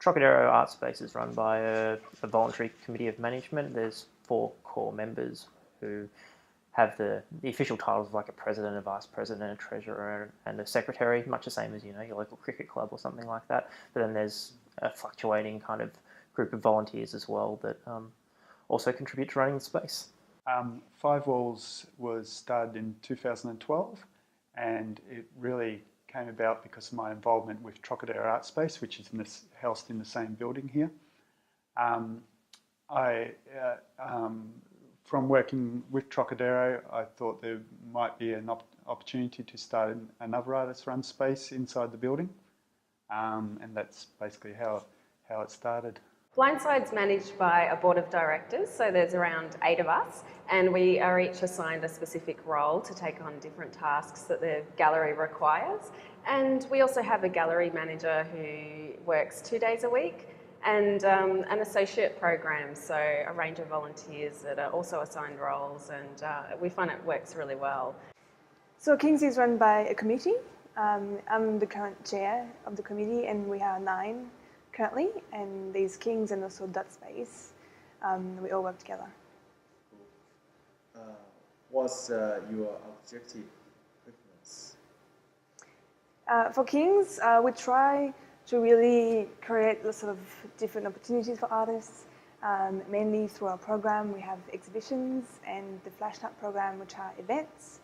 Trocadero Art Space is run by a voluntary committee of management. There's 4 core members who have the official titles of like a president, a vice president, a treasurer, and a secretary, much the same as, you know, your local cricket club or something like that. But then there's a fluctuating kind of group of volunteers as well that also contribute to running the space. Five Walls was started in 2012, and it really came about because of my involvement with Trocadero Art Space, which is housed in the same building here. From working with Trocadero, I thought there might be an opportunity to start another artist-run space inside the building, and that's basically how it started. Blindside's managed by a board of directors, so there's around 8 of us, and we are each assigned a specific role to take on different tasks that the gallery requires. And we also have a gallery manager who works 2 days a week, and an associate program, so a range of volunteers that are also assigned roles, and we find it works really well. So Kings is run by a committee. I'm the current chair of the committee, and we are 9 currently, and there's Kings and also Dot Space. We all work together. What's your objective preference? For Kings, we try to really create lots of different opportunities for artists, mainly through our program. We have exhibitions and the Flash Nut program, which are events,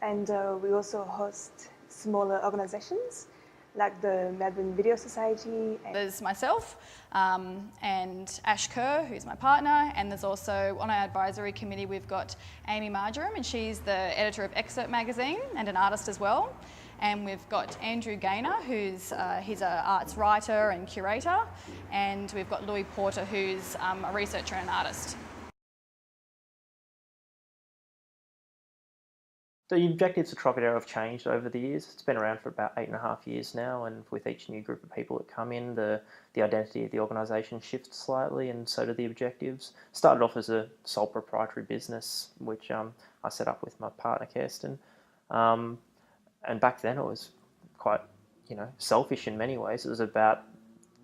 and we also host smaller organisations like the Melbourne Video Society. There's myself and Ash Kerr, who's my partner, and there's also on our advisory committee we've got Amy Marjoram, and she's the editor of Excerpt magazine and an artist as well. And we've got Andrew Gaynor, he's an arts writer and curator, and we've got Louis Porter, who's a researcher and an artist. The objectives of Trocadero have changed over the years. It's been around for about 8.5 years now, and with each new group of people that come in, the identity of the organisation shifts slightly, and so do the objectives. Started off as a sole proprietary business, which I set up with my partner Kirsten. And back then it was quite, selfish in many ways. It was about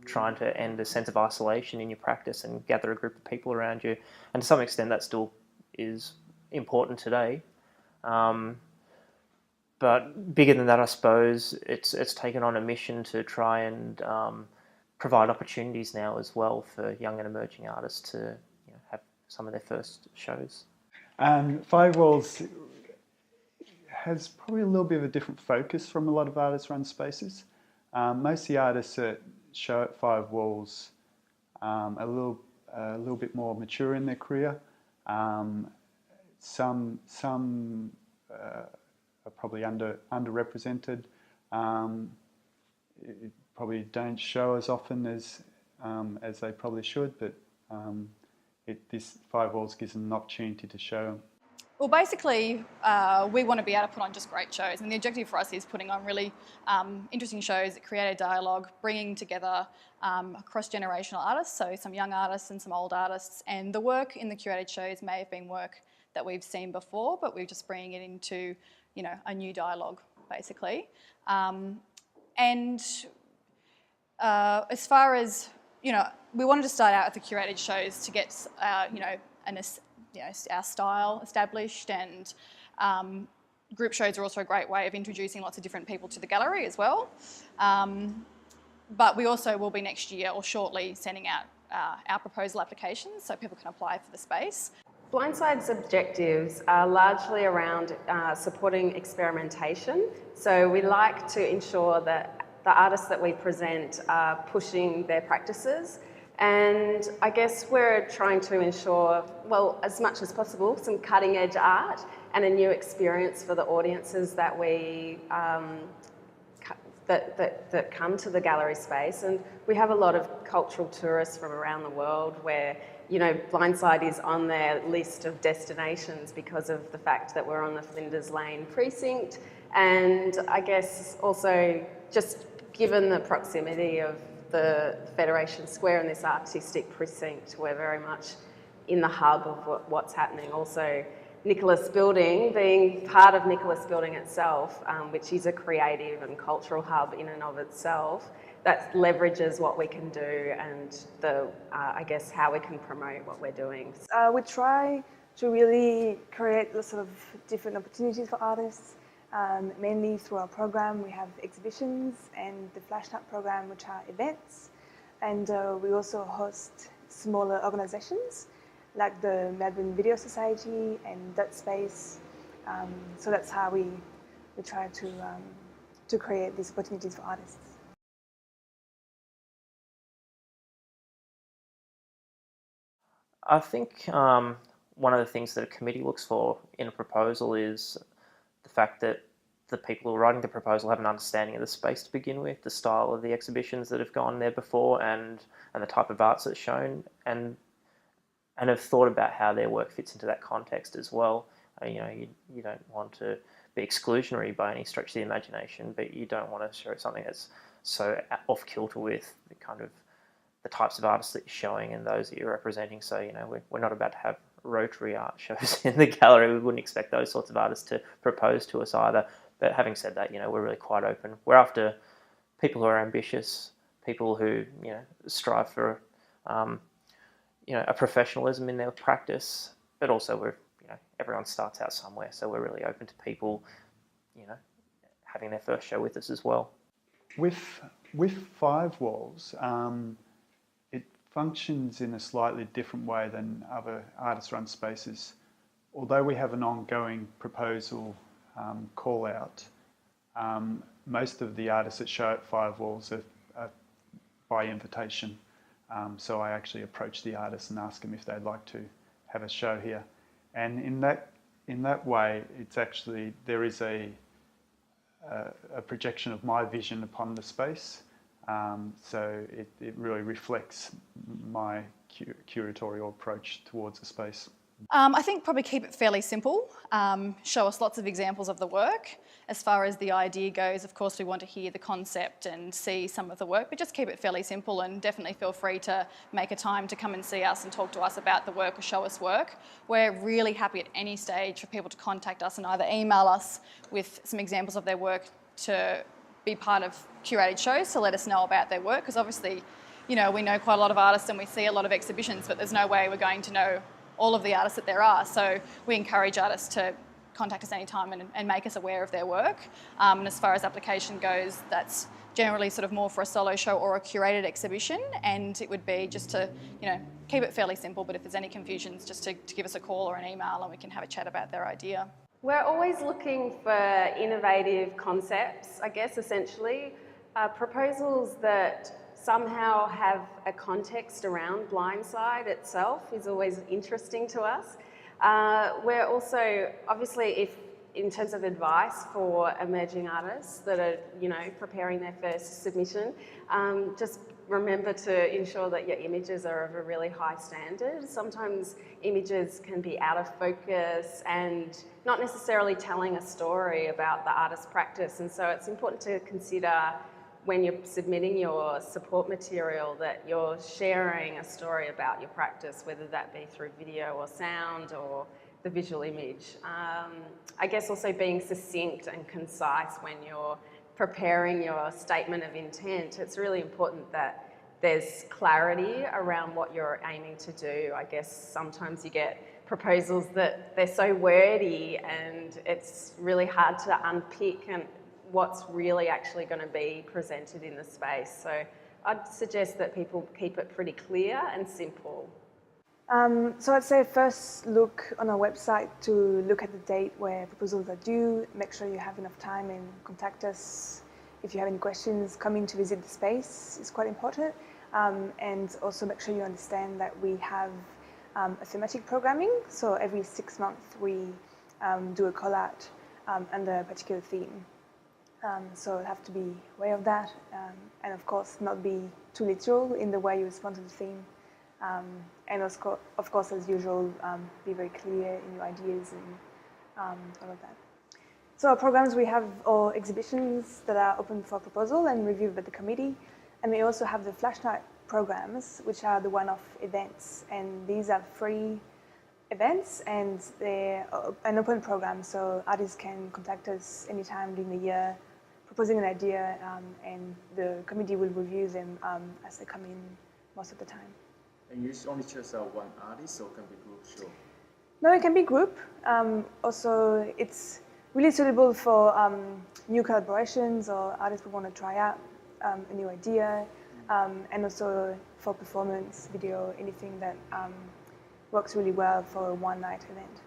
trying to end a sense of isolation in your practice and gather a group of people around you. And to some extent that still is important today. But bigger than that, I suppose, it's taken on a mission to try and provide opportunities now as well for young and emerging artists to have some of their first shows. Five Walls has probably a little bit of a different focus from a lot of artist-run spaces. Most of the artists that show at Five Walls are a little bit more mature in their career. Some are probably underrepresented. Probably don't show as often as they probably should, but this Five Walls gives them an opportunity to show. Well, basically, we want to be able to put on just great shows, and the objective for us is putting on really interesting shows that create a dialogue, bringing together cross-generational artists, so some young artists and some old artists, and the work in the curated shows may have been work that we've seen before, but we're just bringing it into, a new dialogue, basically. As far as, we wanted to start out with the curated shows to get, our style established, and group shows are also a great way of introducing lots of different people to the gallery as well. But we also will be next year or shortly sending out our proposal applications so people can apply for the space. Blindside's objectives are largely around supporting experimentation. So we like to ensure that the artists that we present are pushing their practices. And I guess we're trying to ensure, well, as much as possible, some cutting-edge art and a new experience for the audiences that we that come to the gallery space. And we have a lot of cultural tourists from around the world where, Blindside is on their list of destinations because of the fact that we're on the Flinders Lane precinct. And I guess also just given the proximity of the Federation Square and this artistic precinct, we're very much in the hub of what's happening. Also, Nicholas Building, being part of Nicholas Building itself, which is a creative and cultural hub in and of itself, that leverages what we can do and I guess how we can promote what we're doing. We try to really create lots of different opportunities for artists, mainly through our program. We have exhibitions and the Flash Nut program, which are events, and we also host smaller organisations like the Melbourne Video Society and Dirt Space. So that's how we try to create these opportunities for artists. I think one of the things that a committee looks for in a proposal is the fact that the people who are writing the proposal have an understanding of the space to begin with, the style of the exhibitions that have gone there before, and the type of arts that's shown, and have thought about how their work fits into that context as well. You know, you don't want to be exclusionary by any stretch of the imagination, but you don't want to show something that's so off kilter with the kind of the types of artists that you're showing and those that you're representing. So, you know, we're not about to have rotary art shows in the gallery. We wouldn't expect those sorts of artists to propose to us either. But having said that, you know, we're really quite open. We're after people who are ambitious, people who, you know, strive for, you know, a professionalism in their practice, but also you know, everyone starts out somewhere. So we're really open to people, you know, having their first show with us as well. With Five Walls, it functions in a slightly different way than other artist-run spaces. Although we have an ongoing proposal call out, most of the artists that show at Five Walls are by invitation. So I actually approach the artists and ask them if they'd like to have a show here. And in that way, it's actually, there is a projection of my vision upon the space. So it really reflects my curatorial approach towards the space. I think probably keep it fairly simple. Show us lots of examples of the work. As far as the idea goes, of course, we want to hear the concept and see some of the work, but just keep it fairly simple, and definitely feel free to make a time to come and see us and talk to us about the work or show us work. We're really happy at any stage for people to contact us and either email us with some examples of their work to be part of curated shows to let us know about their work, because obviously, you know, we know quite a lot of artists and we see a lot of exhibitions, but there's no way we're going to know all of the artists that there are. So we encourage artists to contact us anytime and make us aware of their work. And as far as application goes, that's generally sort of more for a solo show or a curated exhibition, and it would be just to, you know, keep it fairly simple, but if there's any confusions, just to give us a call or an email and we can have a chat about their idea. We're always looking for innovative concepts, I guess, essentially. Proposals that somehow have a context around BLINDSIDE itself is always interesting to us. We're also, obviously, if in terms of advice for emerging artists that are, you know, preparing their first submission, just remember to ensure that your images are of a really high standard. Sometimes images can be out of focus and not necessarily telling a story about the artist's practice, and so it's important to consider when you're submitting your support material that you're sharing a story about your practice, whether that be through video or sound or the visual image. I guess also being succinct and concise when you're preparing your statement of intent. It's really important that there's clarity around what you're aiming to do. I guess sometimes you get proposals that they're so wordy and it's really hard to unpick and what's really actually going to be presented in the space. So I'd suggest that people keep it pretty clear and simple. So I'd say first look on our website to look at the date where proposals are due, make sure you have enough time and contact us if you have any questions. Coming to visit the space is quite important, and also make sure you understand that we have a thematic programming, so every 6 months we do a call out under a particular theme. So you have to be aware of that, and of course not be too literal in the way you respond to the theme. And of course, as usual, be very clear in your ideas and all of that. So our programs, we have all exhibitions that are open for proposal and reviewed by the committee. And we also have the Flash Night programs, which are the one-off events. And these are free events, and they're an open program, so artists can contact us anytime during the year, proposing an idea, and the committee will review them as they come in most of the time. And you only choose one artist, or can be group show? No, it can be group. Also, it's really suitable for new collaborations or artists who want to try out a new idea, and also for performance, video, anything that works really well for a one-night event.